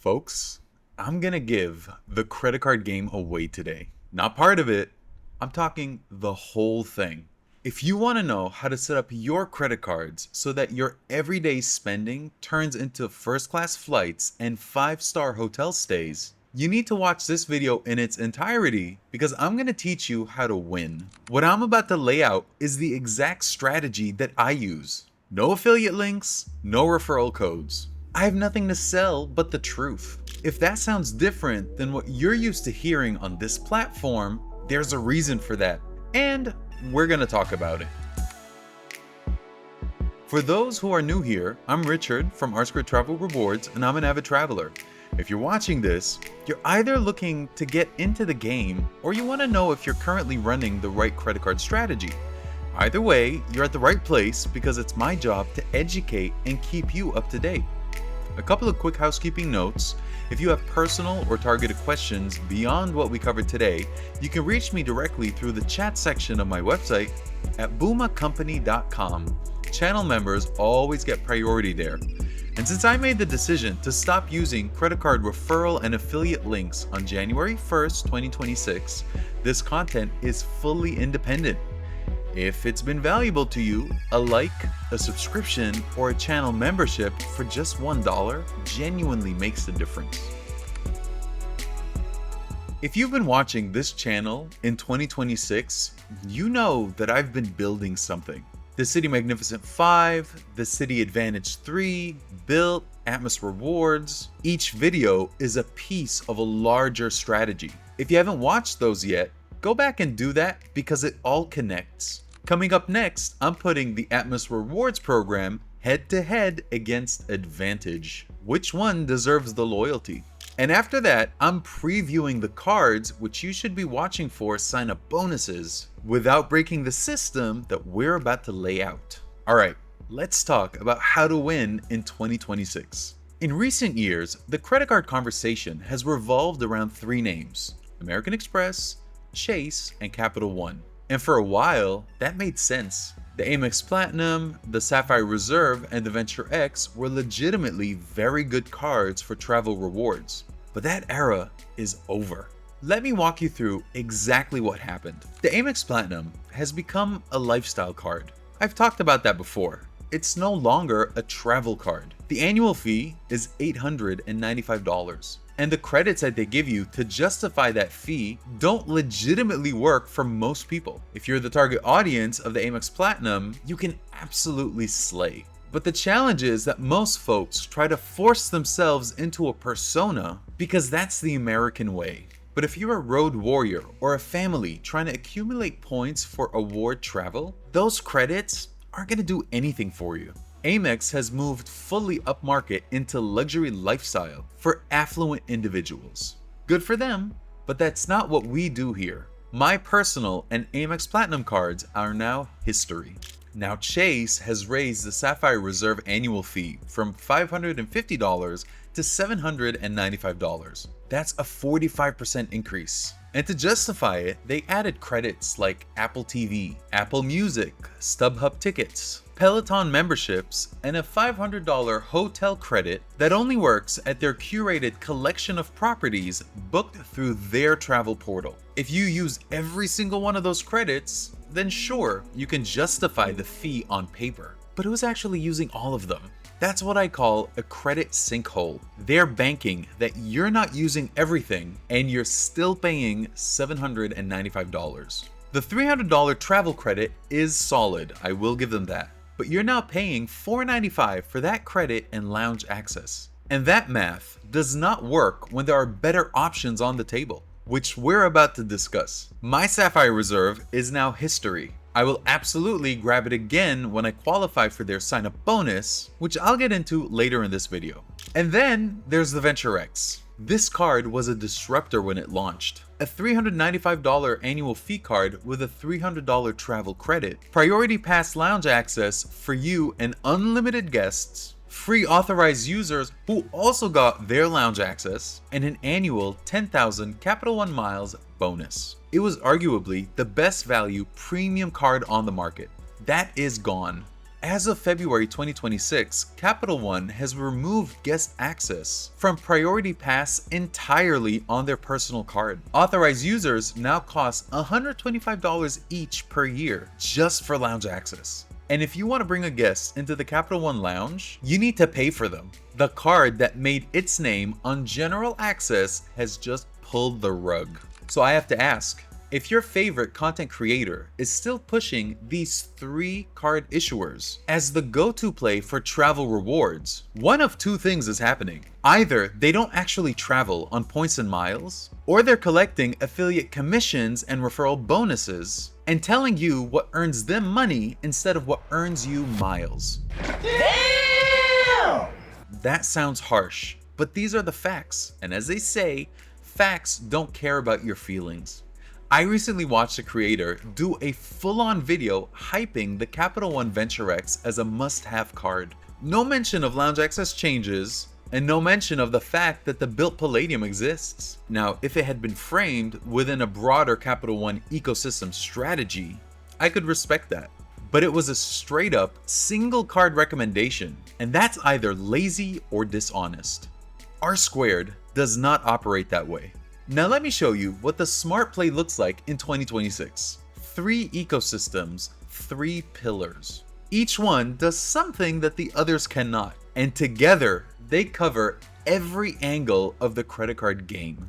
Folks, I'm gonna give the credit card game away today. Not part of it, I'm talking the whole thing. If you wanna know how to set up your credit cards so that your everyday spending turns into first class flights and 5-star hotel stays, you need to watch this video in its entirety because I'm gonna teach you how to win. What I'm about to lay out is the exact strategy that I use. No affiliate links, no referral codes. I have nothing to sell but the truth. If that sounds different than what you're used to hearing on this platform, there's a reason for that, and we're gonna talk about it. For those who are new here, I'm Richard from Atmos Travel Rewards, and I'm an avid traveler. If you're watching this, you're either looking to get into the game, or you want to know if you're currently running the right credit card strategy. Either way, you're at the right place because it's my job to educate and keep you up to date. A couple of quick housekeeping notes. If you have personal or targeted questions beyond what we covered today, you can reach me directly through the chat section of my website at boomacompany.com. Channel members always get priority there. And since I made the decision to stop using credit card referral and affiliate links on January 1st, 2026, this content is fully independent. If it's been valuable to you, a like, a subscription, or a channel membership for just $1 genuinely makes a difference. If you've been watching this channel in 2026, you know that I've been building something. The Citi Magnificent 5, the Citi Advantage 3, built, Atmos Rewards. Each video is a piece of a larger strategy. If you haven't watched those yet, go back and do that because it all connects. Coming up next, I'm putting the Atmos Rewards program head to head against Advantage. Which one deserves the loyalty? And after that, I'm previewing the cards which you should be watching for sign-up bonuses without breaking the system that we're about to lay out. Alright, let's talk about how to win in 2026. In recent years, the credit card conversation has revolved around three names: American Express, Chase, and Capital One. And for a while, that made sense. The Amex Platinum, the Sapphire Reserve, and the Venture X were legitimately very good cards for travel rewards. But that era is over. Let me walk you through exactly what happened. The Amex Platinum has become a lifestyle card. I've talked about that before. It's no longer a travel card. The annual fee is $895. And the credits that they give you to justify that fee don't legitimately work for most people. If you're the target audience of the Amex Platinum, you can absolutely slay. But the challenge is that most folks try to force themselves into a persona because that's the American way. But if you're a road warrior or a family trying to accumulate points for award travel, those credits aren't going to do anything for you. Amex has moved fully upmarket into luxury lifestyle for affluent individuals. Good for them, but that's not what we do here. My personal and Amex Platinum cards are now history. Now Chase has raised the Sapphire Reserve annual fee from $550 to $795. That's a 45% increase. And to justify it, they added credits like Apple TV, Apple Music, StubHub tickets, Peloton memberships, and a $500 hotel credit that only works at their curated collection of properties booked through their travel portal. If you use every single one of those credits, then sure, you can justify the fee on paper. But who's actually using all of them? That's what I call a credit sinkhole. They're banking that you're not using everything and you're still paying $795. The $300 travel credit is solid, I will give them that. But you're now paying $495 for that credit and lounge access. And that math does not work when there are better options on the table, which we're about to discuss. My Sapphire Reserve is now history. I will absolutely grab it again when I qualify for their sign-up bonus, which I'll get into later in this video. And then there's the Venture X. This card was a disruptor when it launched. A $395 annual fee card with a $300 travel credit, priority pass lounge access for you and unlimited guests, free authorized users who also got their lounge access, and an annual 10,000 Capital One miles bonus. It was arguably the best value premium card on the market. That is gone. As of February 2026, Capital One has removed guest access from Priority Pass entirely on their personal card. Authorized users now cost $125 each per year just for lounge access. And if you want to bring a guest into the Capital One lounge, you need to pay for them. The card that made its name on general access has just pulled the rug. So I have to ask, if your favorite content creator is still pushing these 3 card issuers as the go-to play for travel rewards, one of 2 things is happening. Either they don't actually travel on points and miles, or they're collecting affiliate commissions and referral bonuses and telling you what earns them money instead of what earns you miles. Damn! That sounds harsh, but these are the facts. And as they say, facts don't care about your feelings. I recently watched a creator do a full-on video hyping the Capital One Venture X as a must-have card. No mention of lounge access changes, and no mention of the fact that the built Palladium exists. Now, if it had been framed within a broader Capital One ecosystem strategy, I could respect that. But it was a straight-up single card recommendation, and that's either lazy or dishonest. R² does not operate that way. Now let me show you what the smart play looks like in 2026. 3 ecosystems, 3 pillars. Each one does something that the others cannot, and together they cover every angle of the credit card game.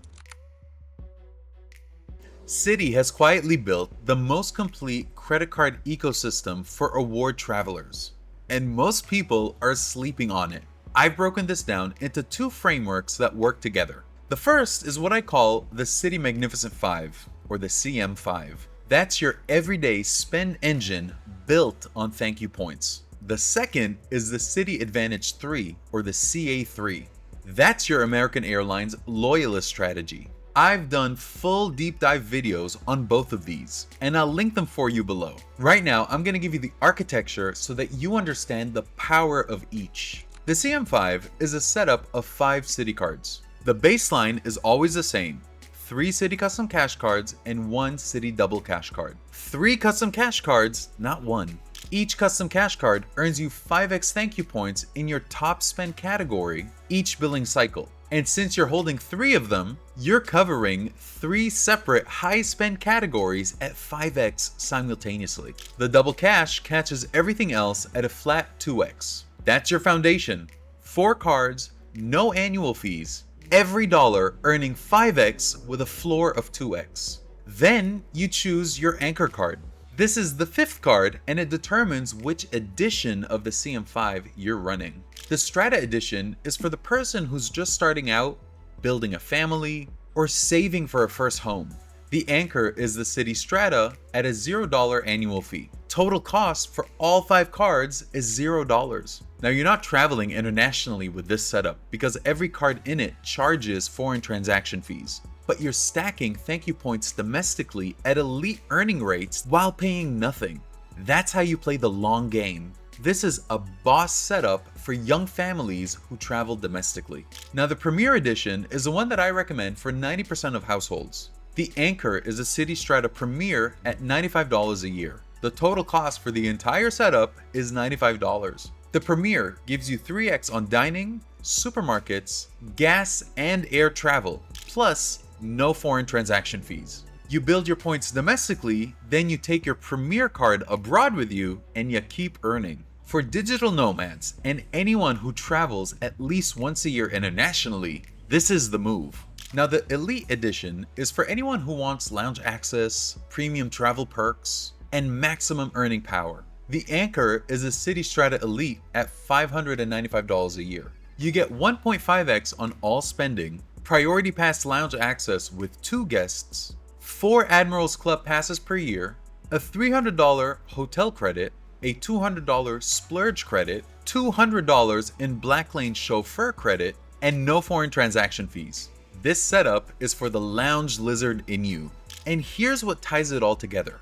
Citi has quietly built the most complete credit card ecosystem for award travelers, and most people are sleeping on it. I've broken this down into 2 frameworks that work together. The first is what I call the Citi Magnificent 5, or the CM5. That's your everyday spend engine built on thank you points. The second is the Citi Advantage 3, or the CA3. That's your American Airlines loyalist strategy. I've done full deep dive videos on both of these, and I'll link them for you below. Right now, I'm going to give you the architecture so that you understand the power of each. The CM5 is a setup of 5 Citi cards. The baseline is always the same: 3 Citi Custom Cash cards and 1 Citi Double Cash card. 3 custom cash cards, not 1. Each custom cash card earns you 5x thank you points in your top spend category each billing cycle. And since you're holding 3 of them, you're covering 3 separate high spend categories at 5x simultaneously. The Double Cash catches everything else at a flat 2x. That's your foundation. 4 cards, no annual fees. Every dollar earning 5x with a floor of 2x. Then you choose your anchor card. This is the 5th card, and it determines which edition of the CM5 you're running. The Strata edition is for the person who's just starting out, building a family, or saving for a first home. The anchor is the Citi Strata at a $0 annual fee. Total cost for all 5 cards is $0. Now you're not traveling internationally with this setup because every card in it charges foreign transaction fees. But you're stacking thank you points domestically at elite earning rates while paying nothing. That's how you play the long game. This is a boss setup for young families who travel domestically. Now the Premier Edition is the one that I recommend for 90% of households. The anchor is a Citi Strata Premier at $95 a year. The total cost for the entire setup is $95. The Premier gives you 3x on dining, supermarkets, gas and air travel, plus no foreign transaction fees. You build your points domestically, then you take your Premier card abroad with you and you keep earning. For digital nomads and anyone who travels at least once a year internationally, this is the move. Now the Elite Edition is for anyone who wants lounge access, premium travel perks, and maximum earning power. The anchor is a Citi Strata Elite at $595 a year. You get 1.5x on all spending, Priority Pass lounge access with 2 guests, 4 Admirals Club passes per year, a $300 hotel credit, a $200 splurge credit, $200 in Black Lane chauffeur credit, and no foreign transaction fees. This setup is for the lounge lizard in you. And here's what ties it all together.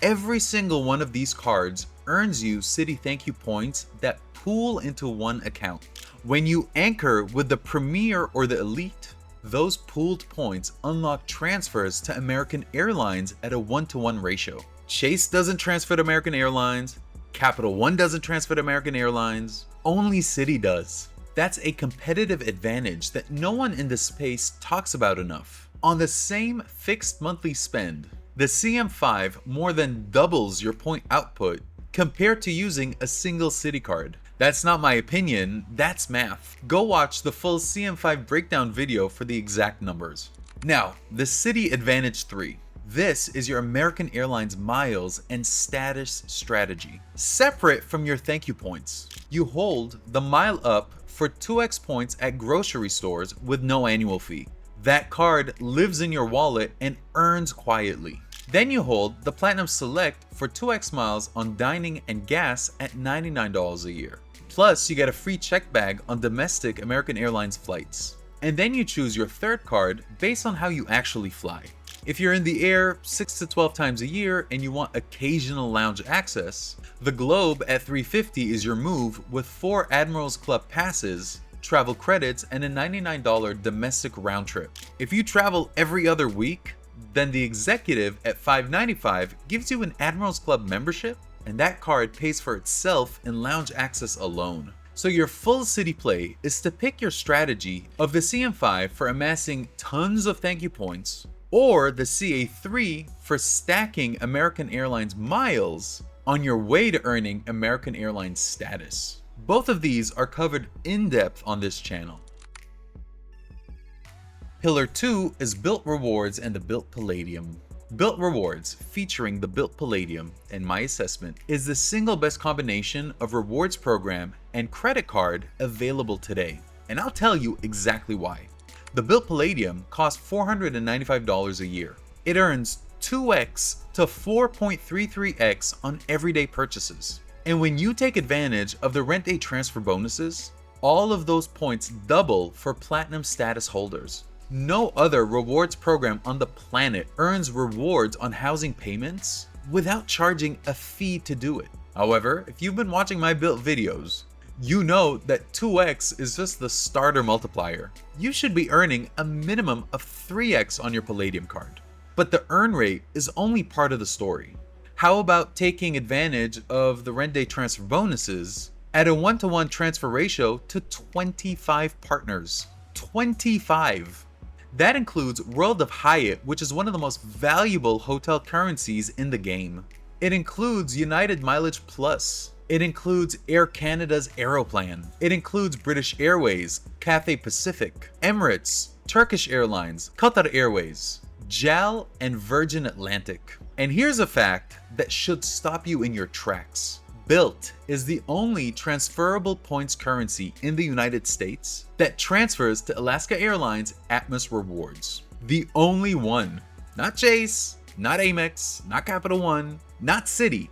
Every single one of these cards earns you Citi thank you points that pool into one account. When you anchor with the Premier or the Elite, those pooled points unlock transfers to American Airlines at a 1-to-1 ratio. Chase doesn't transfer to American Airlines, Capital One doesn't transfer to American Airlines, only Citi does. That's a competitive advantage that no one in this space talks about enough. On the same fixed monthly spend, the CM5 more than doubles your point output compared to using a single Citi card. That's not my opinion, that's math. Go watch the full CM5 breakdown video for the exact numbers. Now, the Citi Advantage 3. This is your American Airlines miles and status strategy. Separate from your thank you points, you hold the Mile Up for 2x points at grocery stores with no annual fee. That card lives in your wallet and earns quietly. Then you hold the Platinum Select for 2x miles on dining and gas at $99 a year. Plus, you get a free check bag on domestic American Airlines flights. And then you choose your third card based on how you actually fly. If you're in the air 6 to 12 times a year and you want occasional lounge access, the Globe at $350 is your move with 4 Admirals Club passes, travel credits, and a $99 domestic round trip. If you travel every other week, then the Executive at $595 gives you an Admirals Club membership, and that card pays for itself in lounge access alone. So your full Citi play is to pick your strategy of the CM5 for amassing tons of thank you points, or the CA3 for stacking American Airlines miles on your way to earning American Airlines status. Both of these are covered in depth on this channel. Pillar 2 is Bilt Rewards and the Bilt Palladium. Bilt Rewards, featuring the Bilt Palladium, in my assessment, is the single best combination of rewards program and credit card available today. And I'll tell you exactly why. The Bilt Palladium costs $495 a year. It earns 2x to 4.33x on everyday purchases. And when you take advantage of the rent day transfer bonuses, all of those points double for platinum status holders. No other rewards program on the planet earns rewards on housing payments without charging a fee to do it. However, if you've been watching my Bilt videos, you know that 2x is just the starter multiplier. You should be earning a minimum of 3x on your Palladium card. But the earn rate is only part of the story. How about taking advantage of the rent day transfer bonuses at a 1-to-1 transfer ratio to 25 partners? 25! That includes World of Hyatt, which is one of the most valuable hotel currencies in the game. It includes United Mileage Plus. It includes Air Canada's Aeroplan. It includes British Airways, Cathay Pacific, Emirates, Turkish Airlines, Qatar Airways, JAL, and Virgin Atlantic. And here's a fact that should stop you in your tracks. Bilt is the only transferable points currency in the United States that transfers to Alaska Airlines Atmos Rewards. The only one. Not Chase, not Amex, not Capital One, not Citi.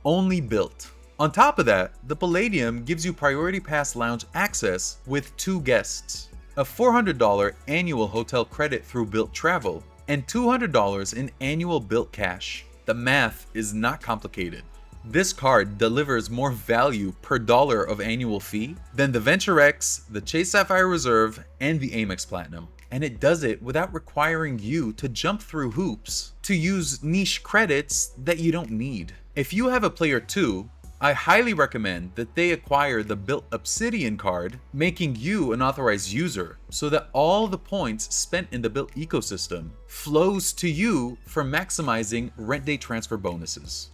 Only Bilt. On top of that, the Palladium gives you Priority Pass lounge access with 2 guests, a $400 annual hotel credit through Bilt Travel, and $200 in annual Bilt cash. The math is not complicated. This card delivers more value per dollar of annual fee than the Venture X, the Chase Sapphire Reserve, and the Amex Platinum. And it does it without requiring you to jump through hoops to use niche credits that you don't need. If you have a Player 2, I highly recommend that they acquire the Bilt Obsidian card, making you an authorized user so that all the points spent in the Bilt ecosystem flows to you for maximizing rent day transfer bonuses.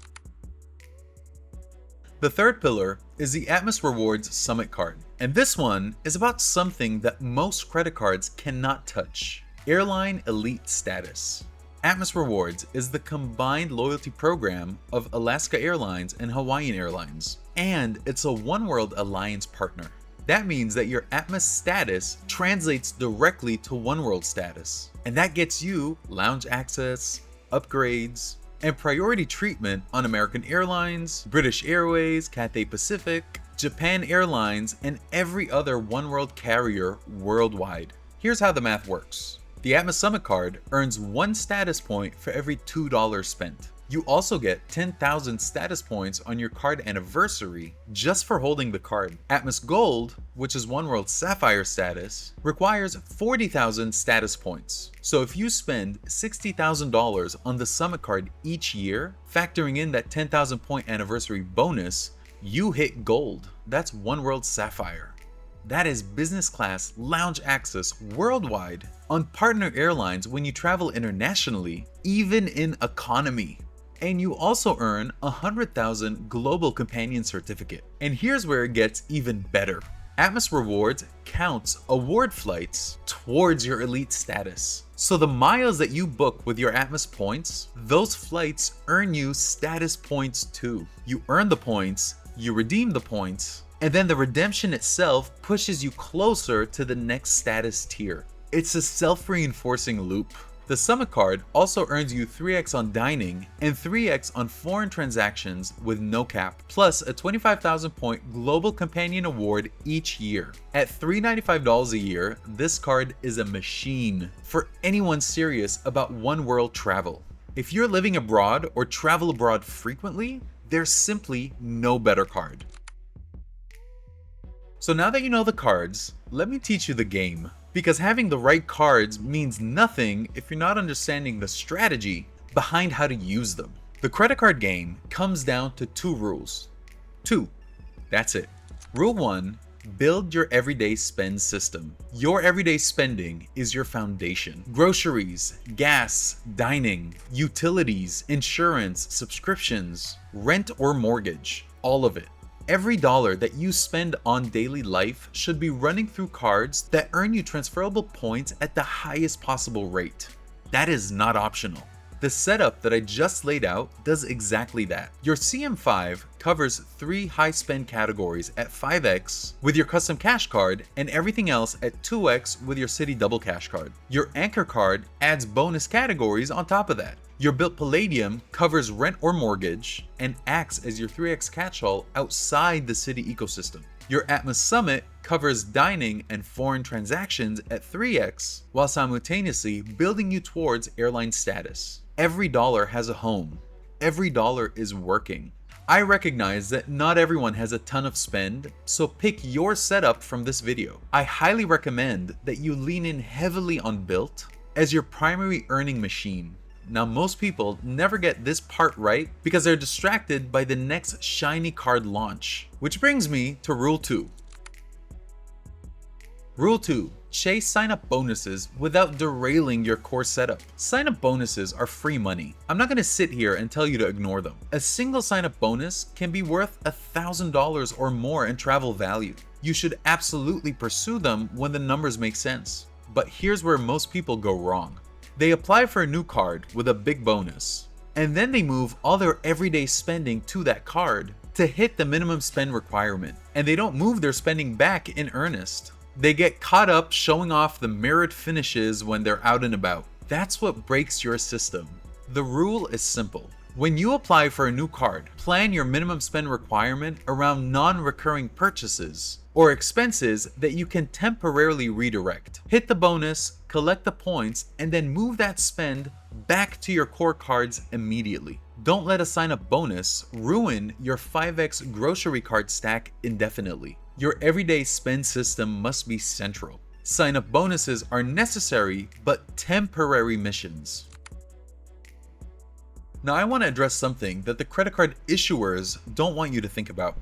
The third pillar is the Atmos Rewards Summit card, and this one is about something that most credit cards cannot touch: Airline Elite status. Atmos Rewards is the combined loyalty program of Alaska Airlines and Hawaiian Airlines, and it's a Oneworld Alliance partner. That means that your Atmos status translates directly to Oneworld status, and that gets you lounge access, upgrades, and priority treatment on American Airlines, British Airways, Cathay Pacific, Japan Airlines, and every other Oneworld carrier worldwide. Here's how the math works. The Atmos Summit card earns 1 status point for every $2 spent. You also get 10,000 status points on your card anniversary just for holding the card. Atmos Gold, which is One World Sapphire status, requires 40,000 status points. So if you spend $60,000 on the Summit card each year, factoring in that 10,000 point anniversary bonus, you hit Gold. That's One World Sapphire. That is business class lounge access worldwide on partner airlines when you travel internationally, even in economy. And you also earn 100,000 Global Companion Certificate. And here's where it gets even better. Atmos Rewards counts award flights towards your elite status. So the miles that you book with your Atmos points, those flights earn you status points too. You earn the points, you redeem the points, and then the redemption itself pushes you closer to the next status tier. It's a self-reinforcing loop. The Summit card also earns you 3x on dining and 3x on foreign transactions with no cap, plus a 25,000 point Global Companion Award each year. At $395 a year, this card is a machine for anyone serious about one world travel. If you're living abroad or travel abroad frequently, there's simply no better card. So now that you know the cards, let me teach you the game. Because having the right cards means nothing if you're not understanding the strategy behind how to use them. The credit card game comes down to 2 rules. 2. That's it. Rule 1. Build your everyday spend system. Your everyday spending is your foundation. Groceries, gas, dining, utilities, insurance, subscriptions, rent or mortgage, all of it. Every dollar that you spend on daily life should be running through cards that earn you transferable points at the highest possible rate. That is not optional. The setup that I just laid out does exactly that. Your CM5 covers 3 high spend categories at 5x with your custom cash card and everything else at 2x with your Citi double cash card. Your Anchor card adds bonus categories on top of that. Your Built Palladium covers rent or mortgage and acts as your 3x catch-all outside the Citi ecosystem. Your Atmos Summit covers dining and foreign transactions at 3x while simultaneously building you towards airline status. Every dollar has a home. Every dollar is working. I recognize that not everyone has a ton of spend, so pick your setup from this video. I highly recommend that you lean in heavily on Built as your primary earning machine. Now, most people never get this part right because they're distracted by the next shiny card launch. Which brings me to Rule 2. Rule 2. Chase sign-up bonuses without derailing your core setup. Sign-up bonuses are free money. I'm not going to sit here and tell you to ignore them. A single sign-up bonus can be worth $1,000 or more in travel value. You should absolutely pursue them when the numbers make sense. But here's where most people go wrong. They apply for a new card with a big bonus, and then they move all their everyday spending to that card to hit the minimum spend requirement, and they don't move their spending back in earnest. They get caught up showing off the mirrored finishes when they're out and about. That's what breaks your system. The rule is simple. When you apply for a new card, plan your minimum spend requirement around non-recurring purchases or expenses that you can temporarily redirect. Hit the bonus, collect the points, and then move that spend back to your core cards immediately. Don't let a sign-up bonus ruin your 5x grocery card stack indefinitely. Your everyday spend system must be central. Sign-up bonuses are necessary but temporary missions. Now, I want to address something that the credit card issuers don't want you to think about.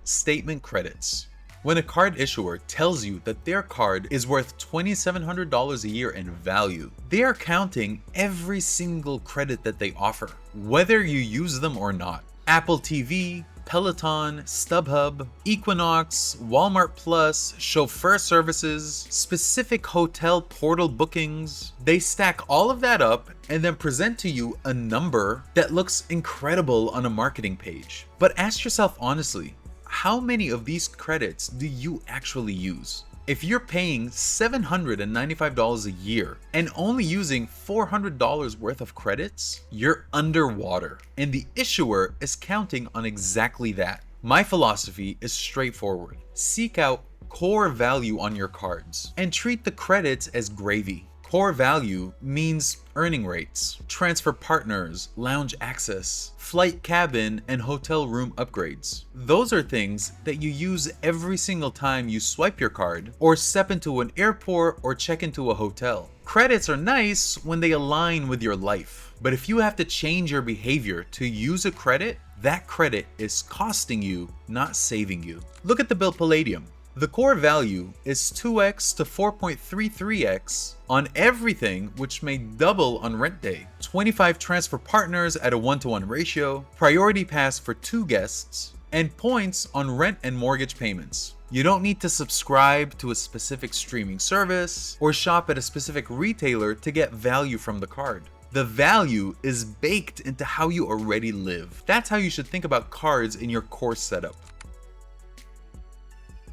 Statement credits. When a card issuer tells you that their card is worth $2,700 a year in value, they are counting every single credit that they offer, whether you use them or not. Apple TV, Peloton, StubHub, Equinox, Walmart Plus, chauffeur services, specific hotel portal bookings. They stack all of that up and then present to you a number that looks incredible on a marketing page. But ask yourself honestly, how many of these credits do you actually use? If you're paying $795 a year and only using $400 worth of credits, you're underwater. And the issuer is counting on exactly that. My philosophy is straightforward. Seek out core value on your cards and treat the credits as gravy. Core value means earning rates, transfer partners, lounge access, flight cabin, and hotel room upgrades. Those are things that you use every single time you swipe your card or step into an airport or check into a hotel. Credits are nice when they align with your life, but if you have to change your behavior to use a credit, that credit is costing you, not saving you. Look at the Built Palladium. The core value is 2x to 4.33x on everything, which may double on rent day. 25 transfer partners at a 1-to-1 ratio, priority pass for 2 guests, and points on rent and mortgage payments. You don't need to subscribe to a specific streaming service or shop at a specific retailer to get value from the card. The value is baked into how you already live. That's how you should think about cards in your core setup.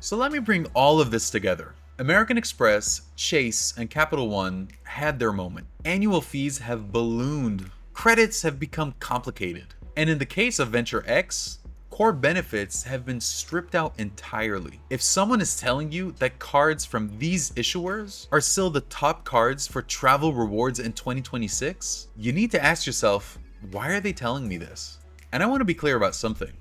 So let me bring all of this together. American Express, Chase, and Capital One had their moment. Annual fees have ballooned. Credits have become complicated. And in the case of Venture X, core benefits have been stripped out entirely. If someone is telling you that cards from these issuers are still the top cards for travel rewards in 2026, you need to ask yourself, why are they telling me this? And I want to be clear about something.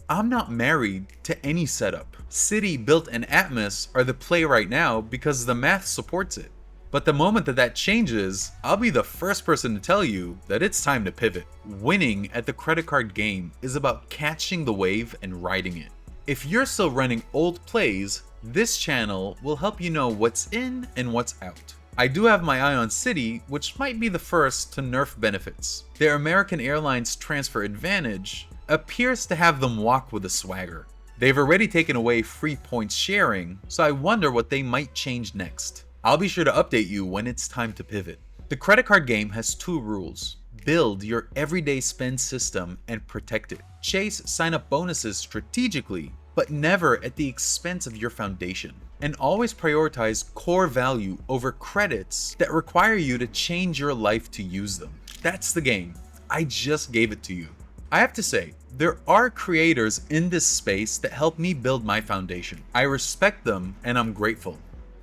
I'm not married to any setup. Citi, Built, and Atmos are the play right now because the math supports it. But the moment that changes, I'll be the first person to tell you that it's time to pivot. Winning at the credit card game is about catching the wave and riding it. If you're still running old plays, this channel will help you know what's in and what's out. I do have my eye on Citi, which might be the first to nerf benefits. Their American Airlines Transfer Advantage appears to have them walk with a swagger. They've already taken away free points sharing, so I wonder what they might change next. I'll be sure to update you when it's time to pivot. The credit card game has 2 rules. Build your everyday spend system and protect it. Chase sign-up bonuses strategically, but never at the expense of your foundation. And always prioritize core value over credits that require you to change your life to use them. That's the game. I just gave it to you. I have to say, there are creators in this space that help me build my foundation. I respect them and I'm grateful.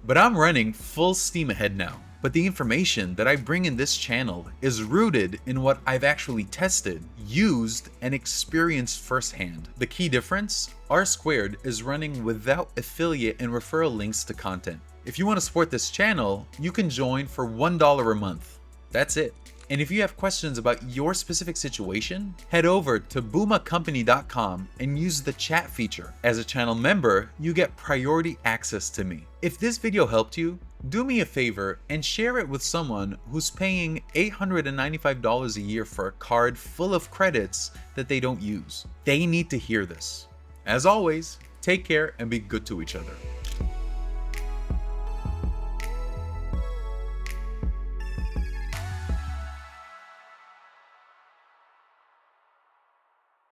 But I'm running full steam ahead now. But the information that I bring in this channel is rooted in what I've actually tested, used, and experienced firsthand. The key difference? R Squared is running without affiliate and referral links to content. If you want to support this channel, you can join for $1 a month. That's it. And if you have questions about your specific situation, head over to boomacompany.com and use the chat feature. As a channel member, you get priority access to me. If this video helped you, do me a favor and share it with someone who's paying $895 a year for a card full of credits that they don't use. They need to hear this. As always, take care and be good to each other.